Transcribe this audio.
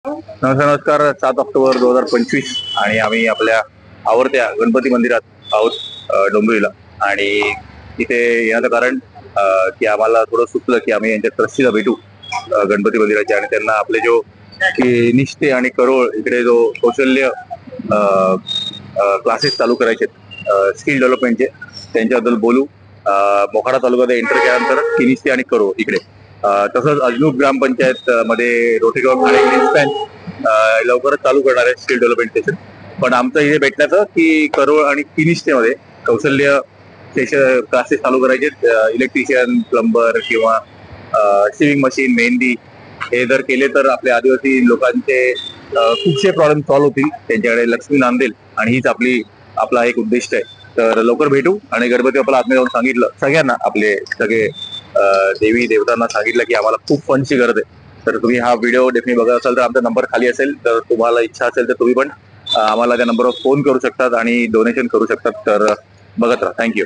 नमस्कार 7 ऑक्टोबर 2025 आणि आम्ही आपल्या आवडत्या गणपती मंदिरात आहोत डोंबिवलीला. आणि इथे येण्याचं कारण की आम्हाला थोडं सुचलं की आम्ही यांच्या ट्रस्टीला भेटू गणपती मंदिराचे आणि त्यांना आपले जो की निष्ठे आणि करोळ इकडे जो कौशल्य क्लासेस चालू करायचे स्किल डेव्हलपमेंटचे त्यांच्याबद्दल बोलू. मोखाडा तालुक्यात एंटर केल्यानंतर किनिस्ते आणि करोळ इकडे तसंच अजनूर ग्रामपंचायत मध्ये रोटेगाव लवकरच चालू करणार आहे स्किल डेव्हलपमेंट सेशन. पण आमचं इथे भेटण्याचं की करोळ आणि किनिस्तेमध्ये कौशल्य सेशन क्लासेस चालू करायचे. इलेक्ट्रिशियन, प्लंबर किंवा सिविंग मशीन, मेहंदी हे जर केले तर आपल्या आदिवासी लोकांचे खूपसे प्रॉब्लेम सॉल्व्ह होतील, त्यांच्याकडे लक्ष्मी नांदेल आणि हीच आपला एक उद्दिष्ट आहे. तर लवकर भेटू. आणि गणपती बाप्पाला आत्मे जाऊन सांगितलं सगळ्यांना, आपले सगळे देवी देवतांना सांगितलं की आम्हाला खूप फंडची गरज आहे. तर तुम्ही हा व्हिडिओ डेफिनेटली बघत असाल तर आमचा नंबर खाली असेल, तर तुम्हाला इच्छा असेल तर तुम्ही पण आम्हाला त्या नंबरवर फोन करू शकतात आणि डोनेशन करू शकतात. तर बघत राहा. थँक्यू.